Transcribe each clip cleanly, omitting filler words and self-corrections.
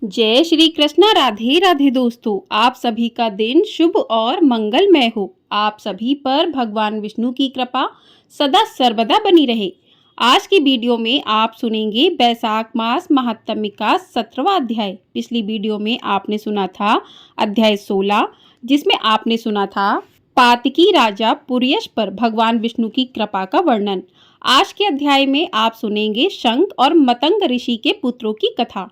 जय श्री कृष्णा। राधे राधे दोस्तों, आप सभी का दिन शुभ और मंगलमय हो। आप सभी पर भगवान विष्णु की कृपा सदा सर्वदा बनी रहे। आज की वीडियो में आप सुनेंगे बैसाख मास महात्म्य का 17वां अध्याय। पिछली वीडियो में आपने सुना था अध्याय 16, जिसमें आपने सुना था पातकी राजा पुरुयश पर भगवान विष्णु की कृपा का वर्णन। आज के अध्याय में आप सुनेंगे शंख और मतंग ऋषि के पुत्रों की कथा।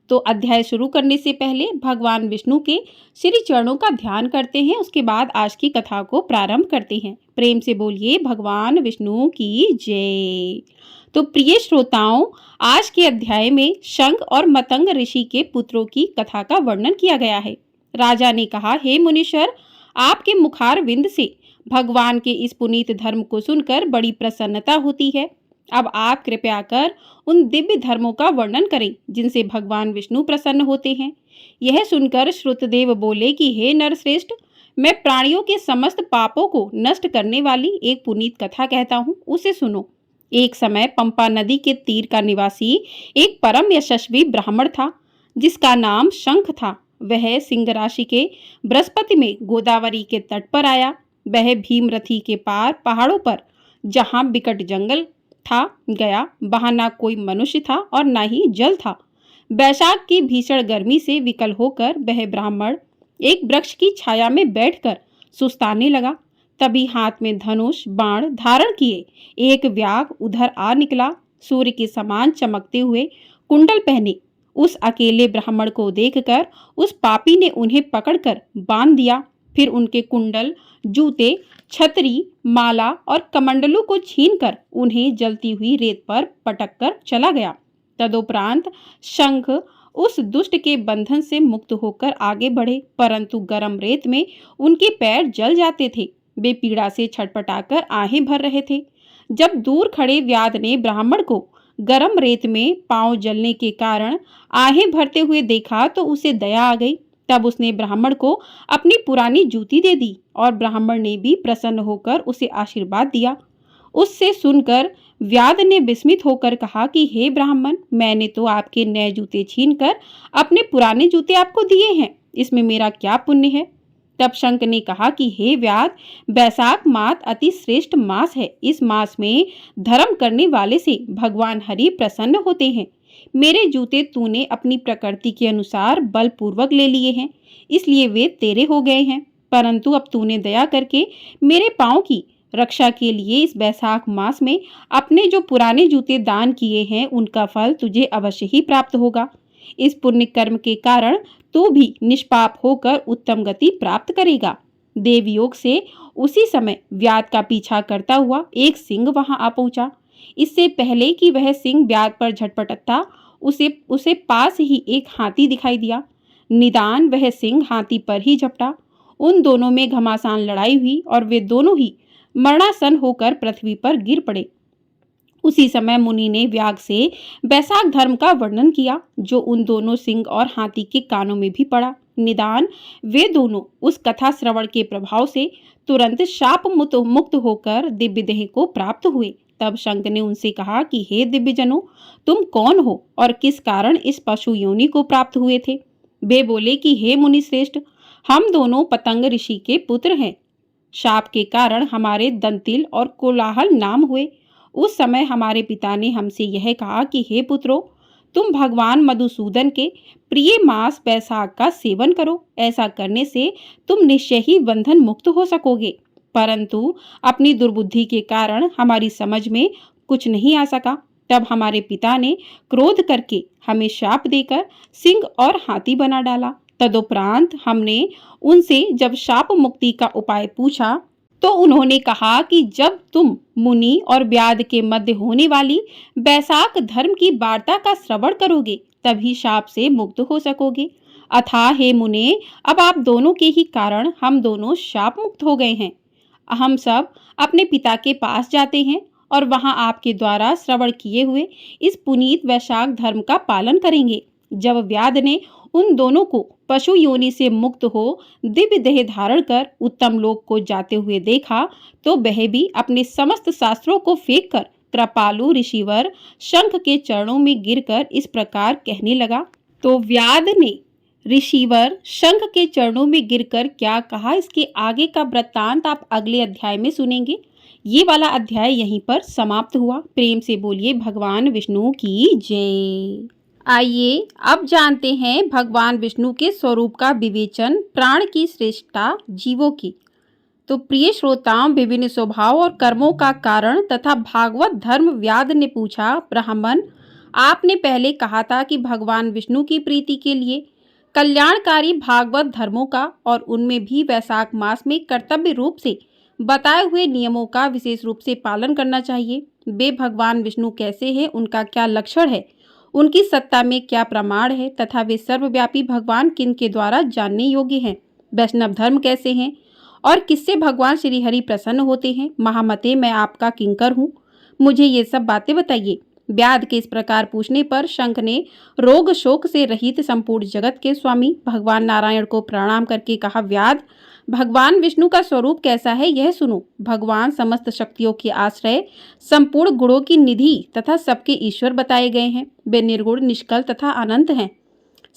तो अध्याय शुरू करने से पहले भगवान विष्णु के श्री चरणों का ध्यान करते हैं, उसके बाद आज की कथा को प्रारंभ करते हैं। प्रेम से बोलिए भगवान विष्णु की जय। तो प्रिय श्रोताओं, आज के अध्याय में शंख और मतंग ऋषि के पुत्रों की कथा का वर्णन किया गया है। राजा ने कहा, हे मुनीश्वर, आपके मुखार विंद से भगवान के इस पुनीत धर्म को सुनकर बड़ी प्रसन्नता होती है। अब आप कृपया कर उन दिव्य धर्मों का वर्णन करें जिनसे भगवान विष्णु प्रसन्न होते हैं। यह सुनकर श्रुतदेव बोले कि हे नरश्रेष्ठ, मैं प्राणियों के समस्त पापों को नष्ट करने वाली एक पुनीत कथा कहता हूँ, उसे सुनो। एक समय पंपा नदी के तीर का निवासी एक परम यशस्वी ब्राह्मण था, जिसका नाम शंख था। वह सिंह राशि के बृहस्पति में गोदावरी के तट पर आया। वह भीमरथी के पार पहाड़ों पर, जहाँ विकट जंगल था, गया। वहां ना कोई मनुष्य था और ना ही जल था। बैसाख की भीषण गर्मी से विकल होकर वह ब्राह्मण एक वृक्ष की छाया में बैठकर सुस्ताने लगा। तभी हाथ में धनुष बाण धारण किए एक व्याघ्र उधर आ निकला। सूर्य के समान चमकते हुए कुंडल पहने उस अकेले ब्राह्मण को देखकर उस पापी ने उन्हें पकड़कर बांध दिया। फिर उनके कुंडल, जूते, छतरी, माला और कमंडलों को छीनकर उन्हें जलती हुई रेत पर पटक कर चला गया। तदुपरांत शंख उस दुष्ट के बंधन से मुक्त होकर आगे बढ़े, परंतु गर्म रेत में उनके पैर जल जाते थे। वे पीड़ा से छटपटाकर आहें भर रहे थे। जब दूर खड़े व्याध ने ब्राह्मण को गर्म रेत में पांव जलने के कारण आहें भरते हुए देखा तो उसे दया आ गई। तब उसने ब्राह्मण को अपनी पुरानी जूती दे दी और ब्राह्मण ने भी प्रसन्न होकर उसे आशीर्वाद दिया। उससे सुनकर व्याध ने विस्मित होकर कहा कि हे ब्राह्मण, मैंने तो आपके नए जूते छीनकर अपने पुराने जूते आपको दिए हैं, इसमें मेरा क्या पुण्य है। तब शंख ने कहा कि हे व्याध, बैसाख मास अति श्रेष्ठ मास है। इस मास में धर्म करने वाले से भगवान हरि प्रसन्न होते हैं। मेरे जूते तूने अपनी प्रकृति के अनुसार बलपूर्वक ले लिए हैं, इसलिए वे तेरे हो गए हैं। परंतु अब तूने दया करके मेरे पांव की रक्षा के लिए इस बैसाख मास में अपने जो पुराने जूते दान किए हैं, उनका फल तुझे अवश्य ही प्राप्त होगा। इस पुण्य कर्म के कारण तू भी निष्पाप होकर उत्तम गति प्राप्त करेगा। देवयोग से उसी समय व्याध का पीछा करता हुआ एक सिंह वहां आ पहुंचा। इससे पहले कि वह सिंह व्याध पर झटपटता, उसे पास ही एक हाथी दिखाई दिया। निदान वह सिंह हाथी पर ही झपटा। उन दोनों में घमासान लड़ाई हुई और वे दोनों ही मरणासन होकर पृथ्वी पर गिर पड़े। उसी समय मुनि ने व्याघ्र से बैसाख धर्म का वर्णन किया, जो उन दोनों सिंह और हाथी के कानों में भी पड़ा। निदान वे दोनों उस कथा श्रवण के प्रभाव से तुरंत शाप मुक्त होकर दिव्य देह को प्राप्त हुए। तब शंख ने उनसे कहा कि हे दिव्यजनों, तुम कौन हो और किस कारण इस पशु योनि को प्राप्त हुए थे। वे बोले कि हे मुनि श्रेष्ठ, हम दोनों पतंग ऋषि के पुत्र हैं। शाप के कारण हमारे दंतिल और कोलाहल नाम हुए। उस समय हमारे पिता ने हमसे यह कहा कि हे पुत्रों, तुम भगवान मधुसूदन के प्रिय मास बैसाख का सेवन करो। ऐसा करने से तुम निश्चय ही बंधन मुक्त हो सकोगे। परंतु अपनी दुर्बुद्धि के कारण हमारी समझ में कुछ नहीं आ सका। तब हमारे पिता ने क्रोध करके हमें शाप देकर सिंह और हाथी बना डाला। तदुपरांत हमने उनसे जब शाप मुक्ति का उपाय पूछा तो उन्होंने कहा कि जब तुम मुनि और व्याध के मध्य होने वाली बैसाख धर्म की वार्ता का श्रवण करोगे, तभी शाप से मुक्त हो सकोगे। अथाह हे मुने, अब आप दोनों के ही कारण हम दोनों शाप मुक्त हो गए हैं। हम सब अपने पिता के पास जाते हैं और वहां आपके द्वारा श्रवण किए हुए इस पुनीत वैशाख धर्म का पालन करेंगे। जब व्याध ने उन दोनों को पशु योनि से मुक्त हो दिव्य देह धारण कर उत्तम लोक को जाते हुए देखा, तो वह भी अपने समस्त शास्त्रों को फेंक कर कृपालु ऋषिवर शंख के चरणों में गिरकर इस प्रकार कहने लगा। तो व्याध ने ऋषिवर शंख के चरणों में गिरकर क्या कहा, इसके आगे का वृत्तांत आप अगले अध्याय में सुनेंगे। ये वाला अध्याय यहीं पर समाप्त हुआ। प्रेम से बोलिए भगवान विष्णु की जय। आइए अब जानते हैं भगवान विष्णु के स्वरूप का विवेचन, प्राण की श्रेष्ठता जीवों की। तो प्रिय श्रोताओं, विभिन्न स्वभाव और कर्मों का कारण तथा भागवत धर्म व्याध ने पूछा, ब्राह्मण, आपने पहले कहा था कि भगवान विष्णु की प्रीति के लिए कल्याणकारी भागवत धर्मों का और उनमें भी वैशाख मास में कर्तव्य रूप से बताए हुए नियमों का विशेष रूप से पालन करना चाहिए। वे भगवान विष्णु कैसे हैं, उनका क्या लक्षण है, उनकी सत्ता में क्या प्रमाण है तथा वे सर्वव्यापी भगवान किन के द्वारा जानने योग्य हैं। वैष्णव धर्म कैसे हैं और किससे भगवान श्री हरि प्रसन्न होते हैं। महामते, मैं आपका किंकर हूँ, मुझे ये सब बातें बताइए। व्याध के इस प्रकार पूछने पर शंख ने रोग शोक से रहित संपूर्ण जगत के स्वामी भगवान नारायण को प्रणाम करके कहा, व्याध, भगवान विष्णु का स्वरूप कैसा है यह सुनो। भगवान समस्त शक्तियों के आश्रय, संपूर्ण गुणों की निधि तथा सबके ईश्वर बताए गए हैं। वे निर्गुण, निष्कल तथा अनंत हैं।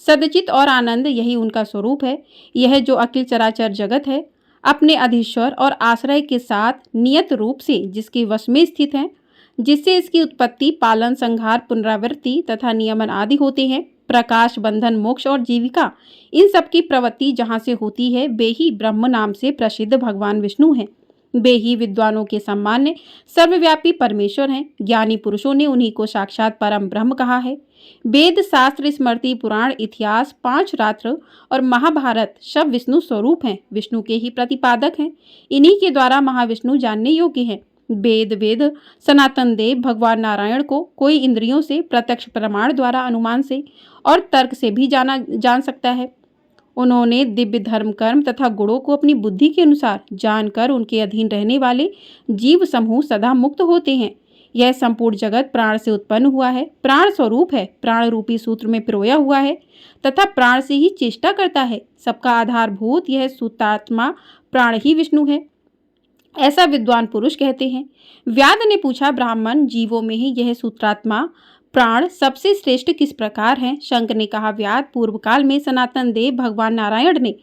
सदचित और आनंद यही उनका स्वरूप है। यह जो अखिल चराचर जगत है अपने अधीश्वर और आश्रय के साथ नियत रूप से जिसके वश में स्थित है, जिससे इसकी उत्पत्ति, पालन, संहार, पुनरावृत्ति तथा नियमन आदि होते हैं। प्रकाश, बंधन, मोक्ष और जीविका, इन सब की प्रवृत्ति जहाँ से होती है वे ही ब्रह्म नाम से प्रसिद्ध भगवान विष्णु हैं। वे ही विद्वानों के सामान्य सर्वव्यापी परमेश्वर हैं। ज्ञानी पुरुषों ने उन्हीं को साक्षात परम ब्रह्म कहा है। वेद, शास्त्र, स्मृति, पुराण, इतिहास, 5 रात्र और महाभारत सब विष्णु स्वरूप हैं, विष्णु के ही प्रतिपादक हैं। इन्हीं के द्वारा महाविष्णु जानने योग्य हैं। वेद सनातन देव भगवान नारायण को कोई इंद्रियों से, प्रत्यक्ष प्रमाण द्वारा, अनुमान से और तर्क से भी जान सकता है। उन्होंने दिव्य धर्म, कर्म तथा गुणों को अपनी बुद्धि के अनुसार जानकर उनके अधीन रहने वाले जीव समूह सदा मुक्त होते हैं। यह संपूर्ण जगत प्राण से उत्पन्न हुआ है, प्राण स्वरूप है, प्राण रूपी सूत्र में पिरोया हुआ है तथा प्राण से ही चेष्टा करता है। सबका आधारभूत यह सूत्रात्मा प्राण ही विष्णु है, ऐसा विद्वान पुरुष कहते हैं। व्याध ने पूछा, ब्राह्मण, जीवों में ही यह सूत्रात्मा प्राण सबसे श्रेष्ठ किस प्रकार है। शंख ने कहा, व्याध, पूर्व काल में सनातन देव भगवान नारायण ने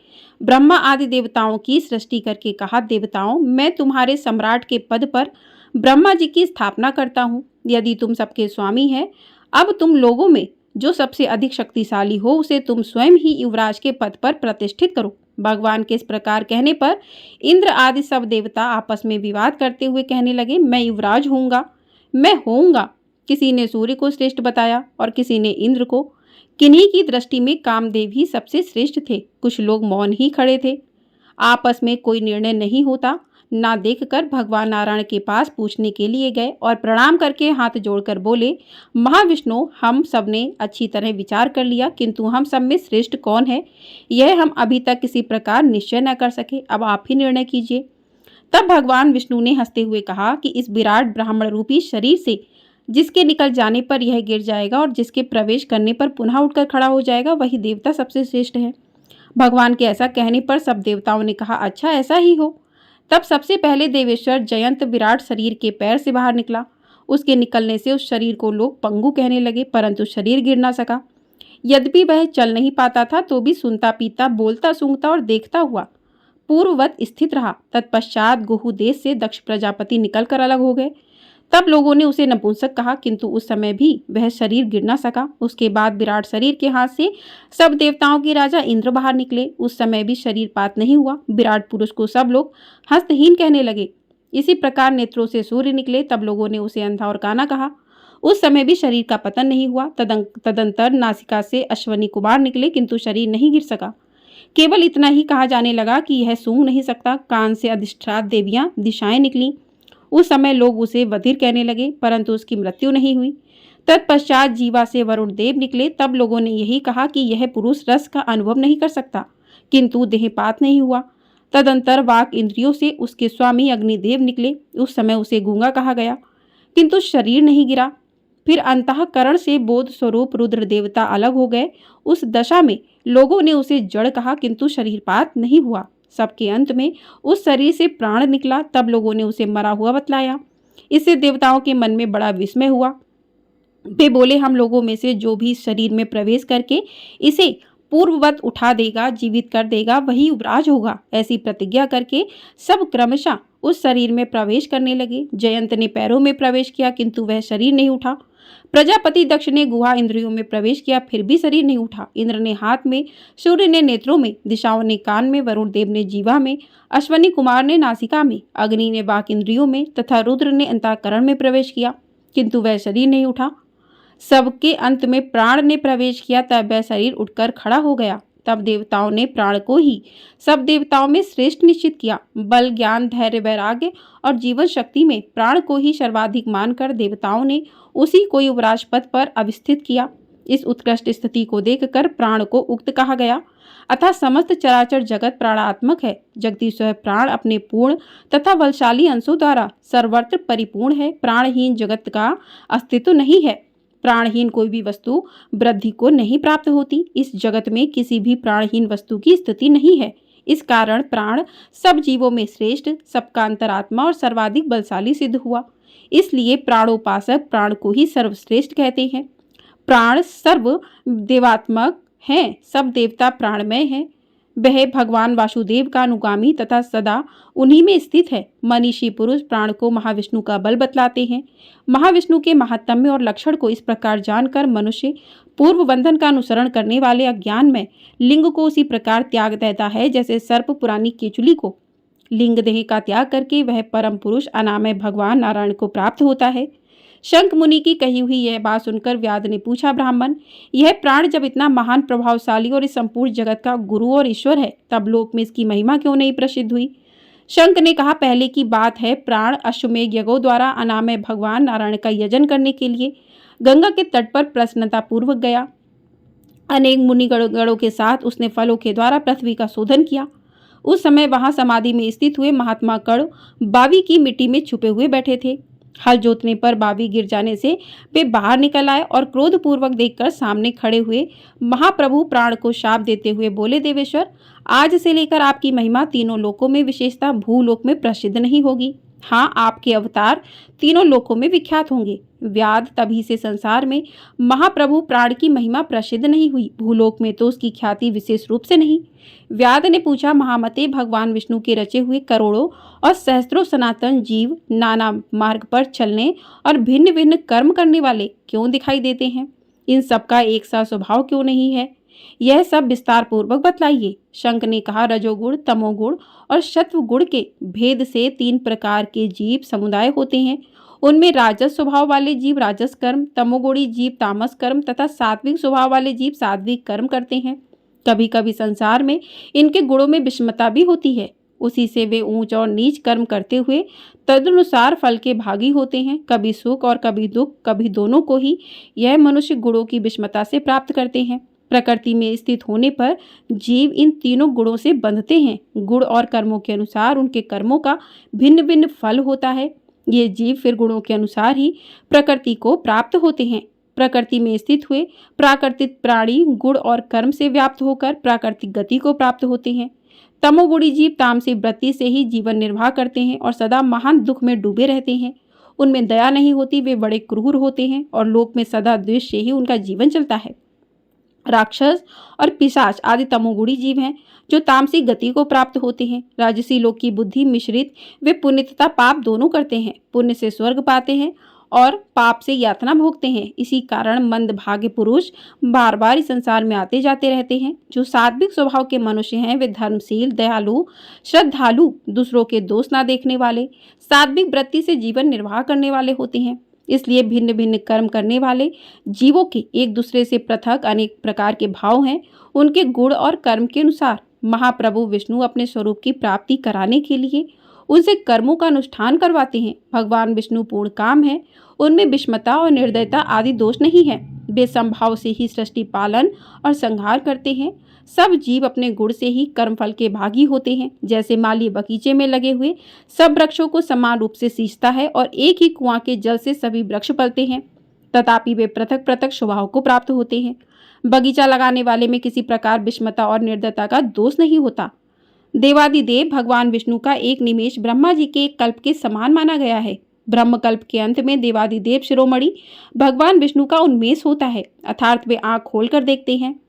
ब्रह्मा आदि देवताओं की सृष्टि करके कहा, देवताओं, मैं तुम्हारे सम्राट के पद पर ब्रह्मा जी की स्थापना करता हूँ। यदि तुम सबके स्वामी हैं, अब तुम लोगों में जो सबसे अधिक शक्तिशाली हो उसे तुम स्वयं ही युवराज के पद पर प्रतिष्ठित करो। भगवान के इस प्रकार कहने पर इंद्र आदि सब देवता आपस में विवाद करते हुए कहने लगे, मैं युवराज होऊंगा, मैं होऊंगा। किसी ने सूर्य को श्रेष्ठ बताया और किसी ने इंद्र को। किन्हीं की दृष्टि में कामदेव ही सबसे श्रेष्ठ थे। कुछ लोग मौन ही खड़े थे। आपस में कोई निर्णय नहीं होता। ना देखकर भगवान नारायण के पास पूछने के लिए गए और प्रणाम करके हाथ जोड़कर बोले, महाविष्णु, हम सब ने अच्छी तरह विचार कर लिया, किंतु हम सब में श्रेष्ठ कौन है यह हम अभी तक किसी प्रकार निश्चय न कर सके। अब आप ही निर्णय कीजिए। तब भगवान विष्णु ने हंसते हुए कहा कि इस विराट ब्राह्मण रूपी शरीर से जिसके निकल जाने पर यह गिर जाएगा और जिसके प्रवेश करने पर पुनः उठकर खड़ा हो जाएगा, वही देवता सबसे श्रेष्ठ है। भगवान के ऐसा कहने पर सब देवताओं ने कहा, अच्छा ऐसा ही हो। तब सबसे पहले देवेश्वर जयंत विराट शरीर के पैर से बाहर निकला। उसके निकलने से उस शरीर को लोग पंगु कहने लगे, परंतु शरीर गिर ना सका। यद्यपि वह चल नहीं पाता था तो भी सुनता, पीता, बोलता, सूंघता और देखता हुआ पूर्ववत स्थित रहा। तत्पश्चात गुहु देश से दक्ष प्रजापति निकलकर अलग हो गए। तब लोगों ने उसे नपुंसक कहा, किंतु उस समय भी वह शरीर गिर ना सका। उसके बाद विराट शरीर के हाथ से सब देवताओं के राजा इंद्र बाहर निकले। उस समय भी शरीरपात नहीं हुआ। विराट पुरुष को सब लोग हस्तहीन कहने लगे। इसी प्रकार नेत्रों से सूर्य निकले। तब लोगों ने उसे अंधा और काना कहा। उस समय भी शरीर का पतन नहीं हुआ। तदंतर नासिका से अश्वनी कुमार निकले, किंतु शरीर नहीं गिर सका। केवल इतना ही कहा जाने लगा कि यह सूंघ नहीं सकता। कान से अधिष्ठात देवियां दिशाएं निकली। उस समय लोग उसे बधिर कहने लगे, परंतु उसकी मृत्यु नहीं हुई। तत्पश्चात जीवा से वरुण देव निकले। तब लोगों ने यही कहा कि यह पुरुष रस का अनुभव नहीं कर सकता, किंतु देहपात नहीं हुआ। तदंतर वाक इंद्रियों से उसके स्वामी अग्निदेव निकले। उस समय उसे गूंगा कहा गया, किंतु शरीर नहीं गिरा। फिर अंतःकरण से बोध स्वरूप रुद्र देवता अलग हो गए। उस दशा में लोगों ने उसे जड़ कहा, किंतु शरीरपात नहीं हुआ। सबके अंत में उस शरीर से प्राण निकला। तब लोगों ने उसे मरा हुआ बतलाया। इससे देवताओं के मन में बड़ा विस्मय हुआ। वे बोले, हम लोगों में से जो भी इस शरीर में प्रवेश करके इसे पूर्ववत उठा देगा, जीवित कर देगा, वही युवराज होगा। ऐसी प्रतिज्ञा करके सब क्रमशः उस शरीर में प्रवेश करने लगे। जयंत ने पैरों में प्रवेश किया, किंतु वह शरीर नहीं उठा। प्रजापति दक्ष ने गुहा इंद्रियों में प्रवेश किया, फिर भी शरीर नहीं उठा। इंद्र ने हाथ में, सूर्य ने नेत्रों में, दिशाओं ने कान में, वरुण देव ने जीवा में, अश्वनी कुमार ने नासिका में, अग्नि ने वाक इंद्रियों में तथा रुद्र ने अंतःकरण में प्रवेश किया, किंतु वह शरीर नहीं उठा। सबके अंत में प्राण ने प्रवेश किया, तब वह शरीर उठकर खड़ा हो गया। तब देवताओं ने प्राण को ही सब देवताओं में श्रेष्ठ निश्चित किया। बल, ज्ञान, धैर्य, वैराग्य और जीवन शक्ति में प्राण को ही सर्वाधिक मानकर देवताओं ने उसी को युवराज पद पर अवस्थित किया। इस उत्कृष्ट स्थिति को देखकर प्राण को उक्त कहा गया। अतः समस्त चराचर जगत प्राणात्मक है। जगदीश्वर प्राण अपने पूर्ण तथा बलशाली अंशों द्वारा सर्वत्र परिपूर्ण है। प्राणहीन जगत का अस्तित्व नहीं है। प्राणहीन कोई भी वस्तु वृद्धि को नहीं प्राप्त होती। इस जगत में किसी भी प्राणहीन वस्तु की स्थिति नहीं है। इस कारण प्राण सब जीवों में श्रेष्ठ, सबका अंतरात्मा और सर्वाधिक बलशाली सिद्ध हुआ। इसलिए प्राणोपासक प्राण को ही सर्वश्रेष्ठ कहते हैं। प्राण सर्व देवात्मक हैं, सब देवता प्राणमय हैं। वह भगवान वासुदेव का अनुगामी तथा सदा उन्हीं में स्थित है। मनीषी पुरुष प्राण को महाविष्णु का बल बतलाते हैं। महाविष्णु के महात्म्य और लक्षण को इस प्रकार जानकर मनुष्य पूर्व बंधन का अनुसरण करने वाले अज्ञान में लिंग को उसी प्रकार त्याग देता है, जैसे सर्प पुरानी केचुली को लिंग देह का त्याग करके वह परम पुरुष अनामय भगवान नारायण को प्राप्त होता है। शंख मुनि की कही हुई यह बात सुनकर व्याध ने पूछा, ब्राह्मण, यह प्राण जब इतना महान, प्रभावशाली और इस संपूर्ण जगत का गुरु और ईश्वर है, तब लोक में इसकी महिमा क्यों नहीं प्रसिद्ध हुई? शंख ने कहा, पहले की बात है, प्राण अश्वमेघ यज्ञों द्वारा अनामय भगवान नारायण का यजन करने के लिए गंगा के तट पर प्रसन्नता पूर्वक गया। अनेक मुनिगणों के साथ उसने फलों के द्वारा पृथ्वी का शोधन किया। उस समय वहां समाधि में स्थित हुए महात्मा कर्ण बावी की मिट्टी में छुपे हुए बैठे थे। हल जोतने पर बावी गिर जाने से वे बाहर निकल आए और क्रोधपूर्वक देखकर सामने खड़े हुए महाप्रभु प्राण को शाप देते हुए बोले, देवेश्वर, आज से लेकर आपकी महिमा तीनों लोकों में, विशेषतः भूलोक में प्रसिद्ध नहीं होगी। हाँ, आपके अवतार तीनों लोकों में विख्यात होंगे। व्याध, तभी से संसार में महाप्रभु प्राण की महिमा प्रसिद्ध नहीं हुई, भूलोक में तो उसकी ख्याति विशेष रूप से नहीं। व्याध ने पूछा, महामते, भगवान विष्णु के रचे हुए करोड़ों और सहस्त्रों सनातन जीव नाना मार्ग पर चलने और भिन्न भिन्न कर्म करने वाले क्यों दिखाई देते हैं? इन सबका एक सा स्वभाव क्यों नहीं है? यह सब विस्तार पूर्वक बतलाइए। शंख ने कहा, रजोगुण, तमोगुण और सत्व गुण के भेद से 3 प्रकार के जीव समुदाय होते हैं। उनमें राजस स्वभाव वाले जीव राजस कर्म, तमोगुणी जीव तामस कर्म तथा सात्विक स्वभाव वाले जीव सात्विक कर्म करते हैं। कभी कभी संसार में इनके गुणों में विषमता भी होती है। उसी से वे ऊंच और नीच कर्म करते हुए तदनुसार फल के भागी होते हैं। कभी सुख और कभी दुख, कभी दोनों को ही यह मनुष्य गुणों की विषमता से प्राप्त करते हैं। प्रकृति में स्थित होने पर जीव इन तीनों गुणों से बंधते हैं। गुण और कर्मों के अनुसार उनके कर्मों का भिन्न भिन्न फल होता है। ये जीव फिर गुणों के अनुसार ही प्रकृति को प्राप्त होते हैं। प्रकृति में स्थित हुए प्राकृतिक प्राणी गुण और कर्म से व्याप्त होकर प्राकृतिक गति को प्राप्त होते हैं। तमोगुणी जीव तामसी वृत्ति से ही जीवन निर्वाह करते हैं और सदा महान दुख में डूबे रहते हैं। उनमें दया नहीं होती, वे बड़े क्रूर होते हैं और लोक में सदा द्वेष से ही उनका जीवन चलता है। राक्षस और पिशाच आदि तमोगुणी जीव हैं जो तामसी गति को प्राप्त होते हैं। राजसी लोक की बुद्धि मिश्रित वे पुण्य तथा पाप दोनों करते हैं। पुण्य से स्वर्ग पाते हैं और पाप से यातना भोगते हैं। इसी कारण मंदभाग्य पुरुष बार बार इस संसार में आते जाते रहते हैं। जो सात्विक स्वभाव के मनुष्य हैं वे धर्मशील, दयालु, श्रद्धालु, दूसरों के दोष ना देखने वाले, सात्विक वृत्ति से जीवन निर्वाह करने वाले होते हैं। इसलिए भिन्न भिन्न कर्म करने वाले जीवों के एक दूसरे से पृथक अनेक प्रकार के भाव हैं। उनके गुण और कर्म के अनुसार महाप्रभु विष्णु अपने स्वरूप की प्राप्ति कराने के लिए उनसे कर्मों का अनुष्ठान करवाते हैं। भगवान विष्णु पूर्ण काम है, उनमें विषमता और निर्दयता आदि दोष नहीं है। वे संभाव से ही सृष्टि पालन और संहार करते हैं। सब जीव अपने गुण से ही कर्मफल के भागी होते हैं। जैसे माली बगीचे में लगे हुए सब वृक्षों को समान रूप से सींचता है और एक ही कुआं के जल से सभी वृक्ष पलते हैं, तथापि वे पृथक पृथक स्वभाव को प्राप्त होते हैं। बगीचा लगाने वाले में किसी प्रकार विषमता और निर्दयता का दोष नहीं होता। देवादिदेव भगवान विष्णु का एक निमेष ब्रह्मा जी के एक कल्प के समान माना गया है। ब्रह्मकल्प के अंत में देवादिदेव शिरोमणि भगवान विष्णु का उन्मेष होता है, अर्थात वे आंख खोलकर देखते हैं।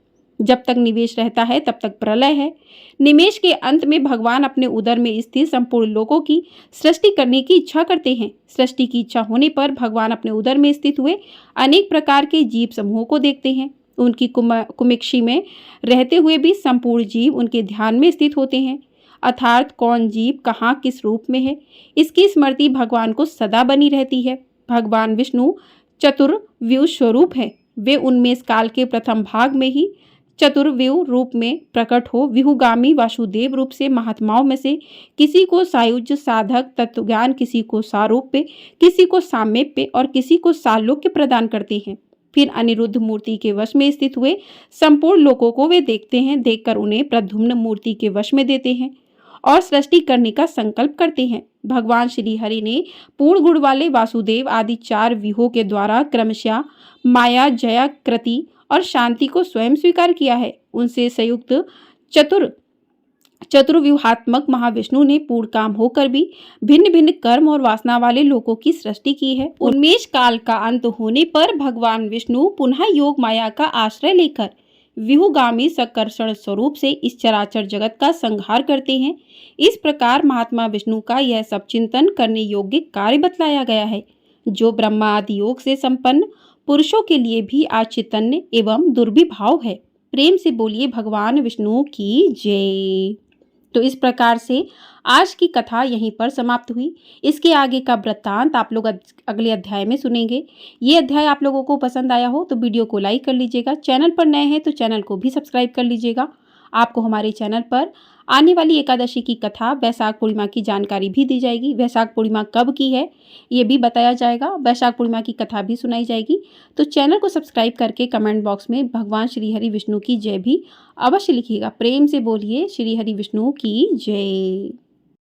जब तक निवेश रहता है तब तक प्रलय है। निमेश के अंत में भगवान अपने उदर में स्थित संपूर्ण लोकों की सृष्टि करने की इच्छा करते हैं। सृष्टि की इच्छा होने पर भगवान अपने उदर में स्थित हुए अनेक प्रकार के जीव समूहों को देखते हैं। उनकी कुमिक्षी में रहते हुए भी संपूर्ण जीव उनके ध्यान में स्थित होते हैं, अर्थात कौन जीव कहाँ किस रूप में है, इसकी स्मृति भगवान को सदा बनी रहती है। भगवान विष्णु चतुर्व्यूह स्वरूप है। वे उन्मेष काल के प्रथम भाग में ही चतुर्व्यूह रूप में प्रकट हो व्यूहगामी वासुदेव रूप से महात्माओं में से किसी को सायुज्य साधक तत्वज्ञान, किसी को सारूप्य, किसी को सामीप्य और किसी को सालोक्य प्रदान करते हैं। फिर अनिरुद्ध मूर्ति के वश में स्थित हुए संपूर्ण लोकों को वे देखते हैं। देखकर उन्हें प्रद्युम्न मूर्ति के वश में देते हैं और सृष्टि करने का संकल्प करते हैं। भगवान श्री हरि ने पूर्ण गुण वाले वासुदेव आदि 4 व्यूहों के द्वारा क्रमशः माया, जया, कृति और शांति को स्वयं स्वीकार किया है। उनसे संयुक्त चतुर्व्यूहात्मक महाविष्णु ने पूर्ण काम होकर भी भिन्न भिन्न कर्म और वासना वाले लोगों की सृष्टि की है। उन्मेष काल का अंत होने पर भगवान विष्णु पुनः योग माया का आश्रय लेकर व्यूहगामी सकर्षण स्वरूप से इस चराचर जगत का संहार करते हैं। इस प्रकार महात्मा विष्णु का यह सब चिंतन करने योग्य कार्य बतलाया गया है, जो ब्रह्मा आदि योग से संपन्न पुरुषों के लिए भी आचैतन्य एवं दुर्विभाव है। प्रेम से बोलिए भगवान विष्णु की जय। तो इस प्रकार से आज की कथा यहीं पर समाप्त हुई। इसके आगे का वृत्तांत आप लोग अगले अध्याय में सुनेंगे। ये अध्याय आप लोगों को पसंद आया हो तो वीडियो को लाइक कर लीजिएगा। चैनल पर नए हैं तो चैनल को भी सब्सक्राइब कर लीजिएगा। आपको हमारे चैनल पर आने वाली एकादशी की कथा, वैशाख पूर्णिमा की जानकारी भी दी जाएगी। वैशाख पूर्णिमा कब की है ये भी बताया जाएगा। वैशाख पूर्णिमा की कथा भी सुनाई जाएगी। तो चैनल को सब्सक्राइब करके कमेंट बॉक्स में भगवान श्री हरि विष्णु की जय भी अवश्य लिखिएगा। प्रेम से बोलिए श्री हरि विष्णु की जय।